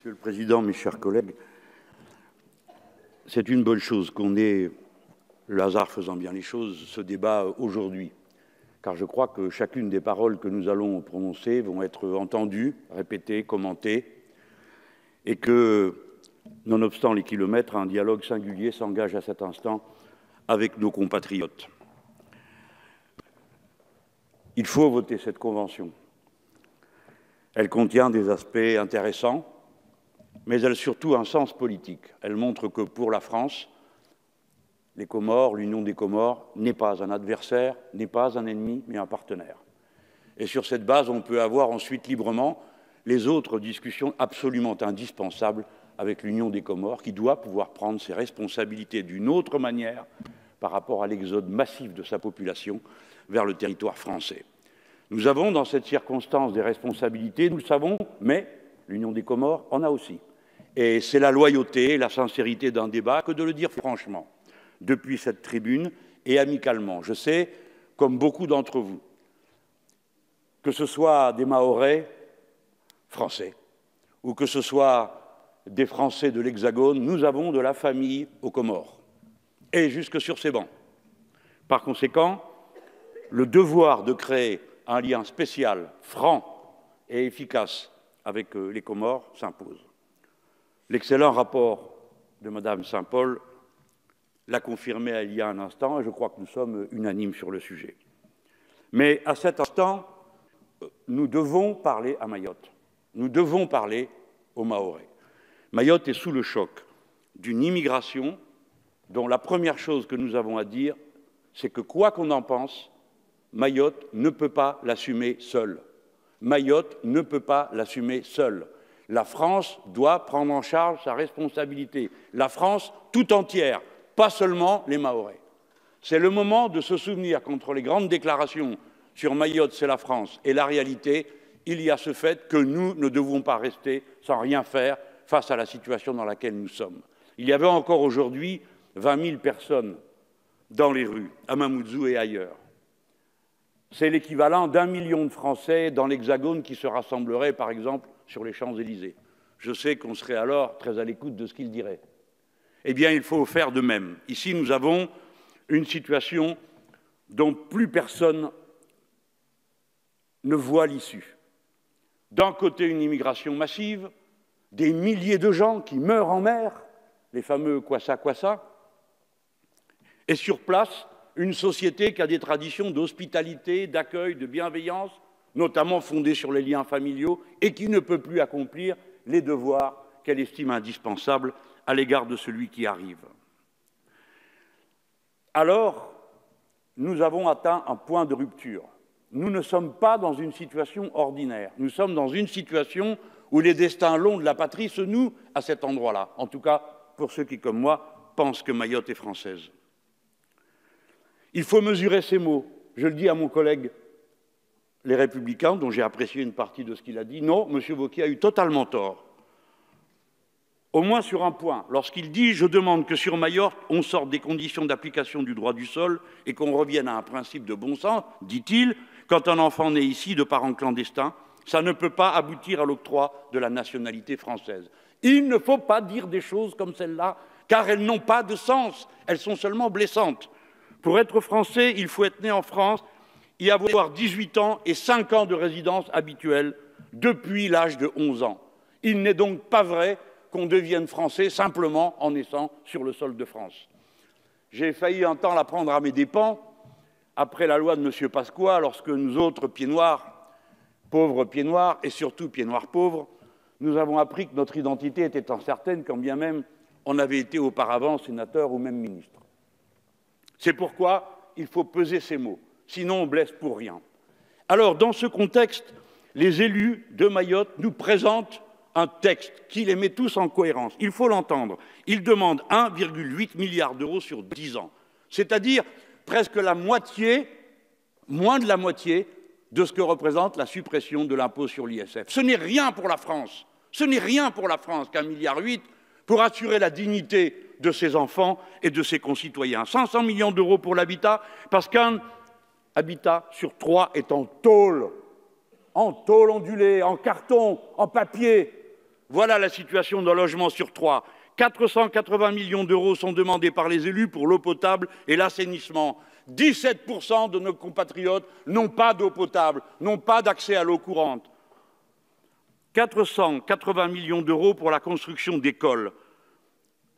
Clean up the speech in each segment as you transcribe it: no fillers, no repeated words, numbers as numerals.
Monsieur le Président, mes chers collègues, c'est une bonne chose qu'on ait, le hasard faisant bien les choses, ce débat aujourd'hui, car je crois que chacune des paroles que nous allons prononcer vont être entendues, répétées, commentées, et que, nonobstant les kilomètres, un dialogue singulier s'engage à cet instant avec nos compatriotes. Il faut voter cette convention. Elle contient des aspects intéressants, mais elle a surtout un sens politique. Elle montre que pour la France, les Comores, l'Union des Comores, n'est pas un adversaire, n'est pas un ennemi, mais un partenaire. Et sur cette base, on peut avoir ensuite librement les autres discussions absolument indispensables avec l'Union des Comores, qui doit pouvoir prendre ses responsabilités d'une autre manière par rapport à l'exode massif de sa population vers le territoire français. Nous avons dans cette circonstance des responsabilités, nous le savons, mais l'Union des Comores en a aussi. Et c'est la loyauté, la sincérité d'un débat que de le dire franchement, depuis cette tribune et amicalement. Je sais, comme beaucoup d'entre vous, que ce soit des Mahorais français ou que ce soit des Français de l'Hexagone, nous avons de la famille aux Comores, et jusque sur ces bancs. Par conséquent, le devoir de créer un lien spécial, franc et efficace avec les Comores s'impose. L'excellent rapport de Mme Saint-Paul l'a confirmé il y a un instant, et je crois que nous sommes unanimes sur le sujet. Mais à cet instant, nous devons parler à Mayotte. Nous devons parler aux Mahorais. Mayotte est sous le choc d'une immigration dont la première chose que nous avons à dire, c'est que quoi qu'on en pense, Mayotte ne peut pas l'assumer seule. Mayotte ne peut pas l'assumer seule. La France doit prendre en charge sa responsabilité. La France tout entière, pas seulement les Mahorais. C'est le moment de se souvenir qu'entre les grandes déclarations sur Mayotte, c'est la France, et la réalité, il y a ce fait que nous ne devons pas rester sans rien faire face à la situation dans laquelle nous sommes. Il y avait encore aujourd'hui 20 000 personnes dans les rues, à Mamoudzou et ailleurs. C'est l'équivalent d'1 million de Français dans l'Hexagone qui se rassembleraient, par exemple, sur les Champs-Élysées. Je sais qu'on serait alors très à l'écoute de ce qu'ils diraient. Eh bien, il faut faire de même. Ici, nous avons une situation dont plus personne ne voit l'issue. D'un côté, une immigration massive, des milliers de gens qui meurent en mer, les fameux kwassa-kwassa, et sur place, une société qui a des traditions d'hospitalité, d'accueil, de bienveillance, notamment fondées sur les liens familiaux, et qui ne peut plus accomplir les devoirs qu'elle estime indispensables à l'égard de celui qui arrive. Alors, nous avons atteint un point de rupture. Nous ne sommes pas dans une situation ordinaire. Nous sommes dans une situation où les destins longs de la patrie se nouent à cet endroit-là. En tout cas, pour ceux qui, comme moi, pensent que Mayotte est française. Il faut mesurer ces mots. Je le dis à mon collègue Les Républicains, dont j'ai apprécié une partie de ce qu'il a dit. Non, M. Wauquiez a eu totalement tort. Au moins sur un point, lorsqu'il dit « Je demande que sur Mayotte, on sorte des conditions d'application du droit du sol et qu'on revienne à un principe de bon sens, dit-il, quand un enfant naît ici de parents clandestins, ça ne peut pas aboutir à l'octroi de la nationalité française. » Il ne faut pas dire des choses comme celle-là, car elles n'ont pas de sens, elles sont seulement blessantes. Pour être français, il faut être né en France, y avoir 18 ans et 5 ans de résidence habituelle depuis l'âge de 11 ans. Il n'est donc pas vrai qu'on devienne français simplement en naissant sur le sol de France. J'ai failli un temps l'apprendre à mes dépens, après la loi de M. Pasqua, lorsque nous autres, pieds noirs, pauvres pieds noirs, et surtout pieds noirs pauvres, nous avons appris que notre identité était incertaine, quand bien même on avait été auparavant sénateur ou même ministre. C'est pourquoi il faut peser ces mots, sinon on blesse pour rien. Alors, dans ce contexte, les élus de Mayotte nous présentent un texte qui les met tous en cohérence. Il faut l'entendre. Ils demandent 1,8 milliard d'euros sur 10 ans, c'est-à-dire presque la moitié, moins de la moitié, de ce que représente la suppression de l'impôt sur l'ISF. Ce n'est rien pour la France. Ce n'est rien pour la France qu'1,8 milliard pour assurer la dignité de ses enfants et de ses concitoyens. 500 millions d'euros pour l'habitat, parce qu'un habitat sur 3 est en tôle ondulée, en carton, en papier. Voilà la situation d'un logement sur 3. 480 millions d'euros sont demandés par les élus pour l'eau potable et l'assainissement. 17% de nos compatriotes n'ont pas d'eau potable, n'ont pas d'accès à l'eau courante. 480 millions d'euros pour la construction d'écoles.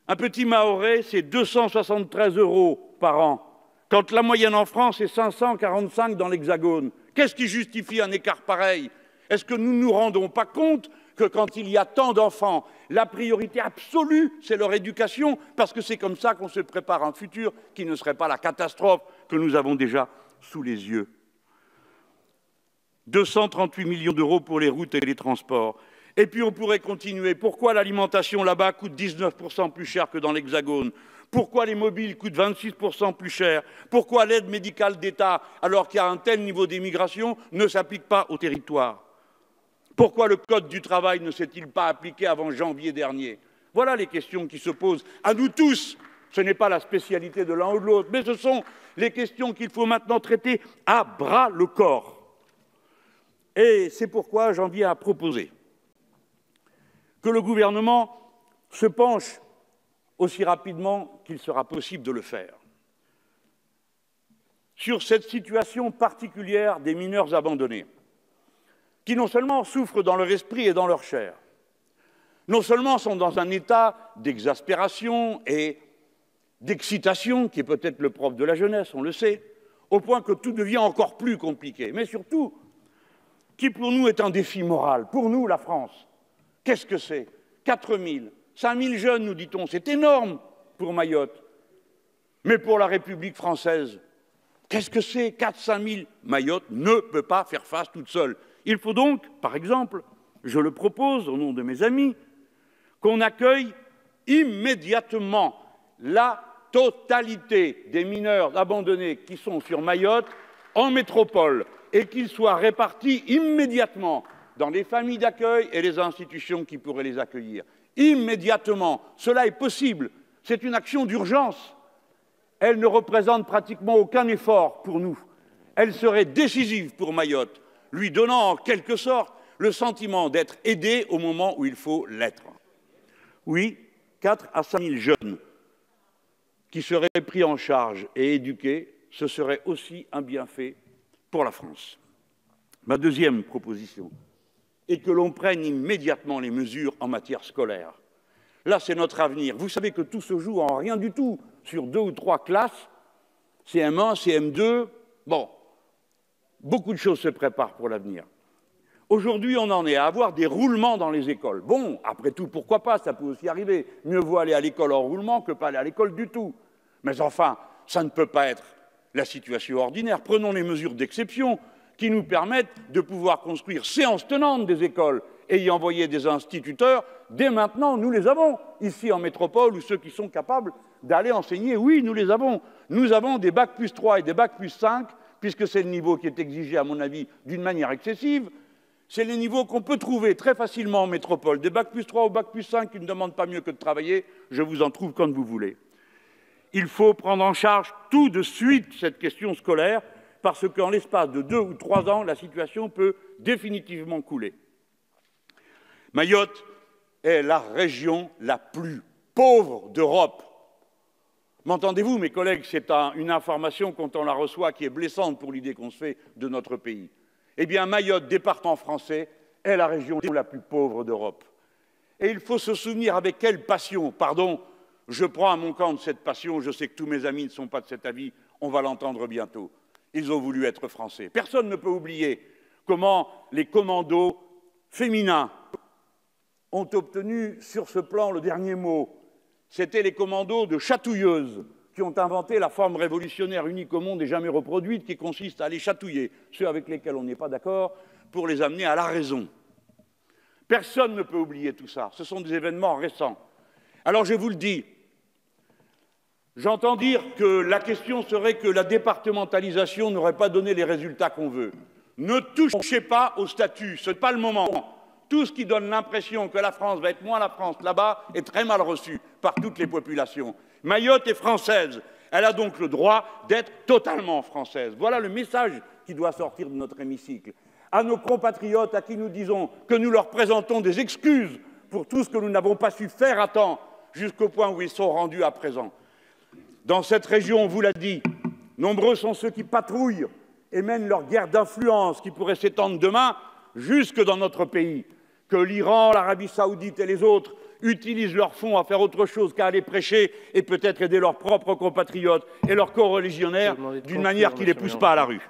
Un petit Mahorais, c'est 273 € par an, quand la moyenne en France est 545 dans l'Hexagone. Qu'est-ce qui justifie un écart pareil? Est-ce que nous ne nous rendons pas compte que quand il y a tant d'enfants, la priorité absolue, c'est leur éducation, parce que c'est comme ça qu'on se prépare à un futur qui ne serait pas la catastrophe que nous avons déjà sous les yeux. 238 millions d'euros pour les routes et les transports. Et puis on pourrait continuer. Pourquoi l'alimentation là-bas coûte 19% plus cher que dans l'Hexagone? Pourquoi les mobiles coûtent 26% plus cher? Pourquoi l'aide médicale d'État, alors qu'il y a un tel niveau d'immigration, ne s'applique pas au territoire? Pourquoi le Code du travail ne s'est-il pas appliqué avant janvier dernier? Voilà les questions qui se posent à nous tous. Ce n'est pas la spécialité de l'un ou de l'autre, mais ce sont les questions qu'il faut maintenant traiter à bras-le-corps. Et c'est pourquoi j'en viens à proposer que le gouvernement se penche aussi rapidement qu'il sera possible de le faire sur cette situation particulière des mineurs abandonnés, qui non seulement souffrent dans leur esprit et dans leur chair, non seulement sont dans un état d'exaspération et d'excitation, qui est peut-être le propre de la jeunesse, on le sait, au point que tout devient encore plus compliqué, mais surtout, qui pour nous est un défi moral, pour nous, la France. Qu'est-ce que c'est? 4 000, 5 000 jeunes, nous dit-on, c'est énorme pour Mayotte. Mais pour la République française, qu'est-ce que c'est? 4 000, 5 000. Mayotte ne peut pas faire face toute seule. Il faut donc, par exemple, je le propose au nom de mes amis, qu'on accueille immédiatement la totalité des mineurs abandonnés qui sont sur Mayotte en métropole et qu'ils soient répartis immédiatement dans les familles d'accueil et les institutions qui pourraient les accueillir. Immédiatement. Cela est possible. C'est une action d'urgence. Elle ne représente pratiquement aucun effort pour nous. Elle serait décisive pour Mayotte, lui donnant en quelque sorte le sentiment d'être aidé au moment où il faut l'être. Oui, 4 à 5 000 jeunes qui seraient pris en charge et éduqués, ce serait aussi un bienfait pour la France. Ma deuxième proposition est que l'on prenne immédiatement les mesures en matière scolaire. Là, c'est notre avenir. Vous savez que tout se joue en rien du tout sur 2 ou 3 classes, CM1, CM2. Bon, beaucoup de choses se préparent pour l'avenir. Aujourd'hui, on en est à avoir des roulements dans les écoles. Bon, après tout, pourquoi pas, ça peut aussi arriver. Mieux vaut aller à l'école en roulement que pas aller à l'école du tout. Mais enfin, ça ne peut pas être la situation ordinaire. Prenons les mesures d'exception qui nous permettent de pouvoir construire séance tenante des écoles et y envoyer des instituteurs. Dès maintenant, nous les avons, ici en métropole, ou ceux qui sont capables d'aller enseigner, oui, nous les avons. Nous avons des bacs plus 3 et des bacs plus 5, puisque c'est le niveau qui est exigé, à mon avis, d'une manière excessive. C'est les niveaux qu'on peut trouver très facilement en métropole. Des bacs plus 3 ou bacs plus 5 qui ne demandent pas mieux que de travailler, je vous en trouve quand vous voulez. Il faut prendre en charge tout de suite cette question scolaire, parce qu'en l'espace de 2 ou 3 ans, la situation peut définitivement couler. Mayotte est la région la plus pauvre d'Europe. M'entendez-vous, mes collègues? C'est une information, quand on la reçoit, qui est blessante pour l'idée qu'on se fait de notre pays. Eh bien, Mayotte, département français, est la région la plus pauvre d'Europe. Et il faut se souvenir avec quelle passion, pardon, je prends à mon compte cette passion, je sais que tous mes amis ne sont pas de cet avis, on va l'entendre bientôt. Ils ont voulu être français. Personne ne peut oublier comment les commandos féminins ont obtenu sur ce plan le dernier mot. C'étaient les commandos de chatouilleuses qui ont inventé la forme révolutionnaire unique au monde et jamais reproduite, qui consiste à aller chatouiller ceux avec lesquels on n'est pas d'accord pour les amener à la raison. Personne ne peut oublier tout ça. Ce sont des événements récents. Alors je vous le dis, j'entends dire que la question serait que la départementalisation n'aurait pas donné les résultats qu'on veut. Ne touchez pas au statut, ce n'est pas le moment. Tout ce qui donne l'impression que la France va être moins la France là-bas est très mal reçu par toutes les populations. Mayotte est française, elle a donc le droit d'être totalement française. Voilà le message qui doit sortir de notre hémicycle. À nos compatriotes à qui nous disons que nous leur présentons des excuses pour tout ce que nous n'avons pas su faire à temps, jusqu'au point où ils sont rendus à présent. Dans cette région, on vous l'a dit, nombreux sont ceux qui patrouillent et mènent leur guerre d'influence qui pourrait s'étendre demain jusque dans notre pays. Que l'Iran, l'Arabie saoudite et les autres utilisent leurs fonds à faire autre chose qu'à aller prêcher et peut-être aider leurs propres compatriotes et leurs coreligionnaires d'une manière qui ne les pousse pas à la rue.